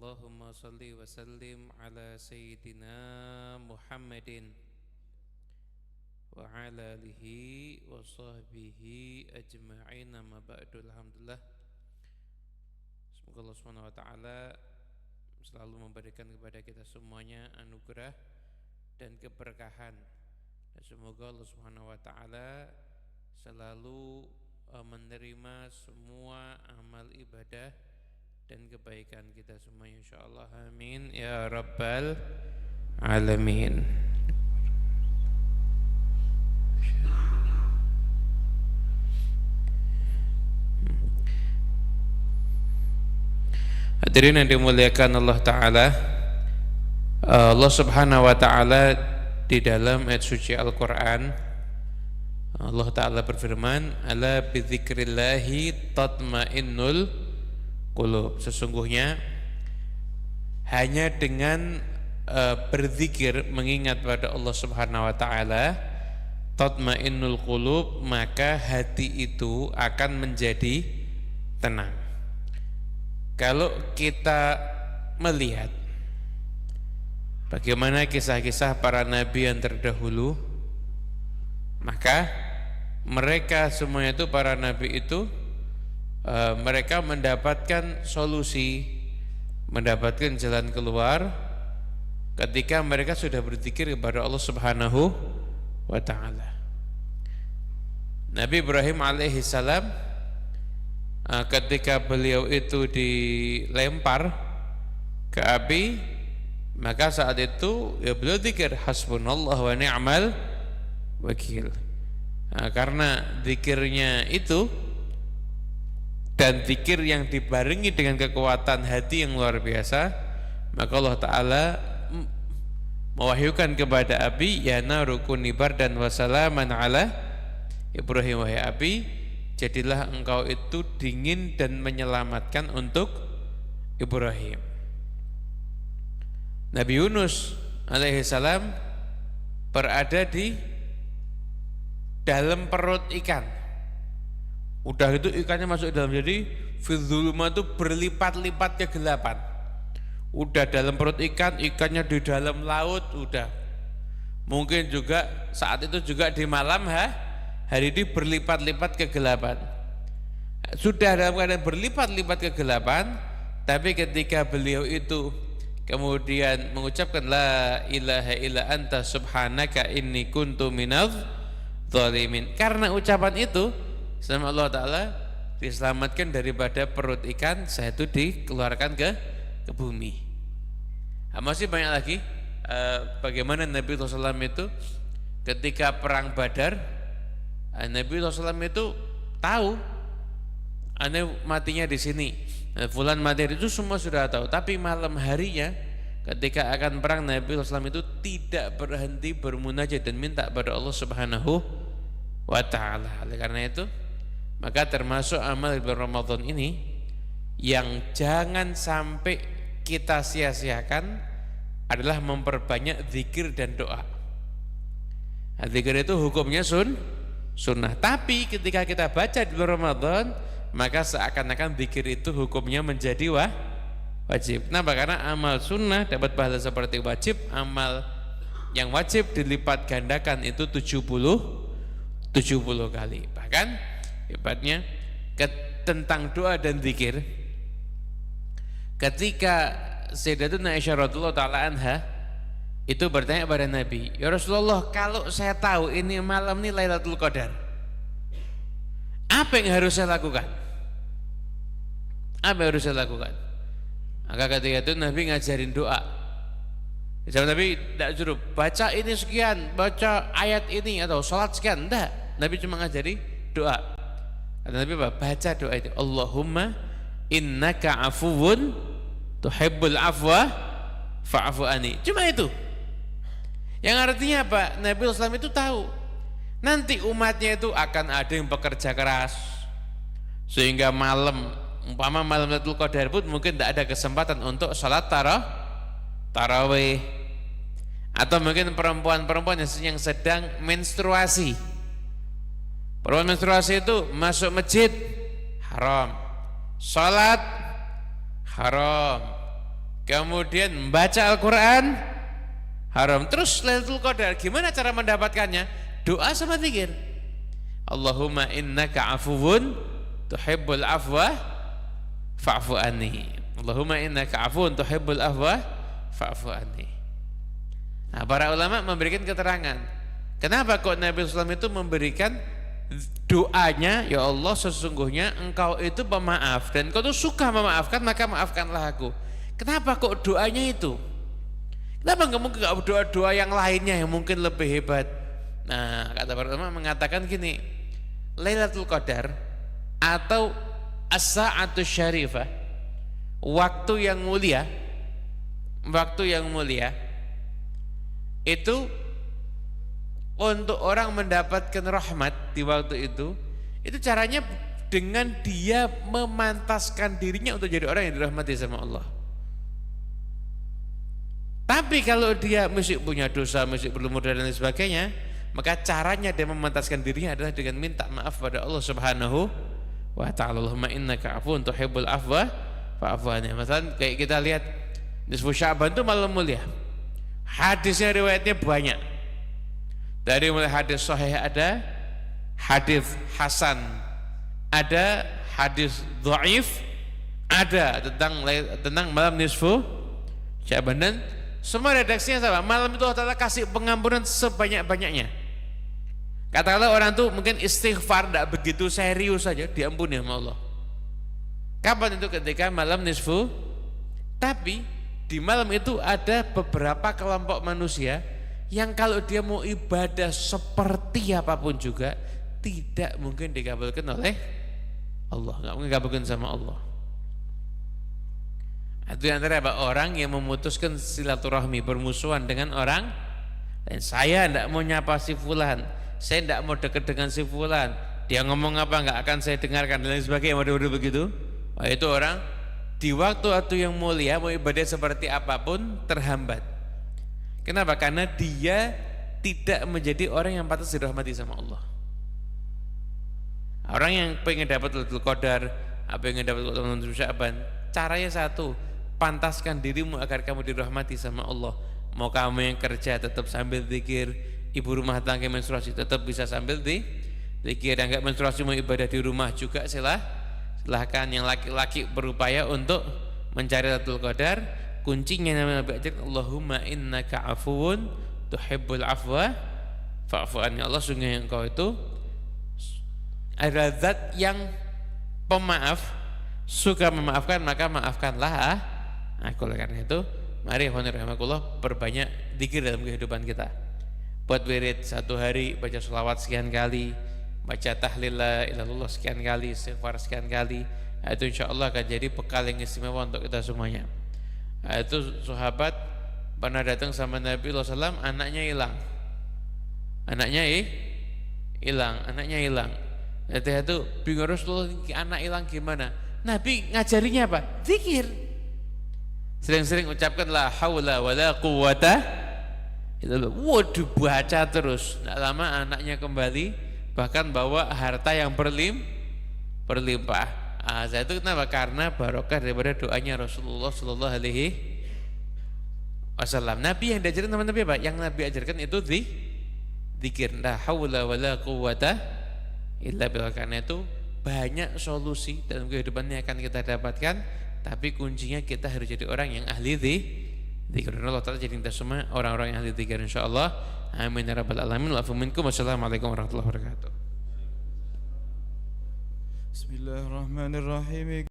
Allahumma salli wa sallim ala sayyidina Muhammadin wa ala alihi wa sahbihi ajma'in, amma ba'du. Alhamdulillah, semoga Allah Subhanahu wa taala selalu memberikan kepada kita semuanya anugerah dan keberkahan, dan semoga Allah Subhanahu wa taala selalu menerima semua amal ibadah dan kebaikan kita semua, insyaallah. Amin ya rabbal alamin. Hadirin yang dimuliakan Allah Ta'ala, Allah Subhanahu wa Ta'ala di dalam ayat suci Al-Quran, Allah Ta'ala berfirman, ala bidzikrillahi tatmainnul qulub. Sesungguhnya hanya dengan berzikir, mengingat pada Allah Subhanahu wa taala, tatmainnul qulub, maka hati itu akan menjadi tenang. Kalau kita melihat bagaimana kisah-kisah para nabi yang terdahulu, maka mereka semuanya itu, para nabi itu, mereka mendapatkan solusi, mendapatkan jalan keluar ketika mereka sudah berzikir kepada Allah Subhanahu wa taala. Nabi Ibrahim alaihi salam, ketika beliau itu dilempar ke api, maka saat itu ya beliau zikir hasbunallah wa ni'mal wakil. Karena zikirnya itu dan zikir yang dibarengi dengan kekuatan hati yang luar biasa, maka Allah Ta'ala mewahyukan kepada api, ya naru kuni bardan wa salaman ala Ibrahim, wahai api, jadilah engkau itu dingin dan menyelamatkan untuk Ibrahim. Nabi Yunus alaihi salam berada di dalam perut ikan. Udah itu ikannya masuk dalam, jadi fidzuluma itu berlipat-lipat kegelapan. Udah dalam perut ikan, ikannya di dalam laut, udah. Mungkin juga saat itu juga di malam hari ini berlipat-lipat kegelapan. Sudah dalam keadaan berlipat-lipat kegelapan, tapi ketika beliau itu kemudian mengucapkan la ilaha illa anta subhanaka inni kuntu minadz zalimin, karena ucapan itu sama Allah Ta'ala diselamatkan daripada perut ikan, saya itu dikeluarkan ke bumi. Masih banyak lagi bagaimana Nabi SAW itu ketika perang Badar, Nabi SAW itu tahu ane matinya di sini, fulan mati itu semua sudah tahu, tapi malam harinya ketika akan perang, Nabi SAW itu tidak berhenti bermunajat dan minta pada Allah Subhanahu wa ta'ala. Oleh karena itu, maka termasuk amal di bulan Ramadan ini yang jangan sampai kita sia-siakan adalah memperbanyak zikir dan doa. Zikir itu hukumnya sunnah, tapi ketika kita baca di bulan Ramadan, maka seakan-akan zikir itu hukumnya menjadi wajib. Kenapa? Karena amal sunnah dapat pahala seperti wajib, amal yang wajib dilipat gandakan itu 70 kali. Bahkan hebatnya tentang doa dan zikir, ketika Sayyidatuna Aisyah radhiyallahu taala anha itu bertanya pada Nabi, ya Rasulullah, kalau saya tahu ini malam ini Lailatul Qadar, apa yang harus saya lakukan? Apa yang harus saya lakukan? Maka ketika itu Nabi ngajarin doa. Nabi tidak suruh baca ini sekian, baca ayat ini atau salat sekian, enggak. Nabi cuma ngajari doa. Kata Nabi apa? Baca doa itu, Allahumma innaka afuwun tuhibbul afwa fa'fu anni. Cuma itu. Yang artinya apa? Nabi SAW itu tahu nanti umatnya itu akan ada yang bekerja keras, sehingga malam, umpama malam Lailatul Qadar pun mungkin tidak ada kesempatan untuk salat tarawih, atau mungkin perempuan-perempuan yang sedang menstruasi. Perempuan menstruasi itu masuk masjid haram, salat haram, kemudian membaca Al-Quran haram. Terus Lailatul Qadar gimana cara mendapatkannya? Doa sama zikir. Allahumma innaka afuwun tuhibbul afwa fa'fu anni. Allahumma innaka afuwun tuhibbul afwa fa'fu anni. Nah, para ulama memberikan keterangan kenapa kok Nabi SAW itu memberikan doanya, ya Allah sesungguhnya engkau itu pemaaf dan engkau itu suka memaafkan, maka maafkanlah aku. Kenapa kok doanya itu? Kenapa nggak mungkin doa-doa yang lainnya yang mungkin lebih hebat? Nah, kata para ulama mengatakan gini, Lailatul Qadar atau as-sa'atus syarifah, waktu yang mulia itu untuk orang mendapatkan rahmat di waktu itu caranya dengan dia memantaskan dirinya untuk jadi orang yang dirahmati sama Allah. Tapi kalau dia mesti punya dosa, mesti berlumur dan lain sebagainya, maka caranya dia memantaskan dirinya adalah dengan minta maaf pada Allah Subhanahu wa ta'ala. Allahumma innaka afuwun tuhibbul afwa fa'fu anni. Misalnya kayak kita lihat nisfu Sya'ban itu malam mulia. Hadisnya riwayatnya banyak. Dari mulai hadis sahih ada, hadis hasan ada, hadis dhaif ada tentang malam nisfu Sya'ban, dan semua redaksinya sama. Malam itu Allah kasih pengampunan sebanyak-banyaknya. Katakanlah orang tuh mungkin istighfar tidak begitu serius saja, diampuni sama Allah. Kapan itu? Ketika malam nisfu. Tapi di malam itu ada beberapa kelompok manusia yang kalau dia mau ibadah seperti apapun juga tidak mungkin dikabulkan oleh Allah, nggak mungkin dikabulkan sama Allah. Itu antara orang yang memutuskan silaturahmi, bermusuhan dengan orang dan saya tidak mau nyapa si fulan, saya tidak mau dekat dengan si fulan, dia ngomong apa nggak akan saya dengarkan dan lain sebagainya, model-model begitu. Itu orang di waktu yang mulia mau ibadah seperti apapun terhambat. Kenapa? Karena dia tidak menjadi orang yang patut dirahmati sama Allah. Orang yang pengen dapat Lailatul Qadar, pengen dapat Lailatul Sya'ban, caranya satu, pantaskan dirimu agar kamu dirahmati sama Allah. Mau kamu yang kerja tetap sambil zikir, ibu rumah tangga menstruasi tetap bisa sambil zikir, yang enggak menstruasi mau ibadah di rumah juga silahkan. Yang laki-laki berupaya untuk mencari Lailatul Qadar. Kuncinya Nabi ajarkan, Allahumma innaka afuwun tuhibbul afwa fa'fu anni. Allah sungguh engkau itu adalah zat yang pemaaf, suka memaafkan, maka maafkanlah aku. Oleh karena itu mari rahmatullah perbanyak zikir dalam kehidupan kita. Buat wirid satu hari baca sholawat sekian kali, baca tahlil la ilaha illallah sekian kali, istighfar sekian kali. Itu insyaallah akan jadi bekal yang istimewa untuk kita semuanya. Itu sahabat pernah datang sama Nabi SAW, anaknya hilang. Anaknya hilang. Itu bingung, Rasulullah, anak hilang gimana? Nabi ngajarinya apa? Zikir. Sering-sering ucapkan la haula wala quwata illa billah. Waduh, baca terus. Tidak lama anaknya kembali, bahkan bawa harta yang berlimpah. Itu kenapa? Karena barokah daripada doanya Rasulullah Sallallahu Alaihi Wasallam. Nabi yang diajarkan sama Nabi apa? Yang Nabi ajarkan itu zikir. La haula wala quwata illa billah. Karena itu banyak solusi dalam kehidupan yang akan kita dapatkan, tapi kuncinya kita harus jadi orang yang ahli zikir. Allah Ta'ala jadi kita semua orang-orang yang ahli zikir insyaallah. Amin ya rabbal alamin. Wa minkum. Wassalamualaikum warahmatullahi wabarakatuh. Bismillahirrahmanirrahim.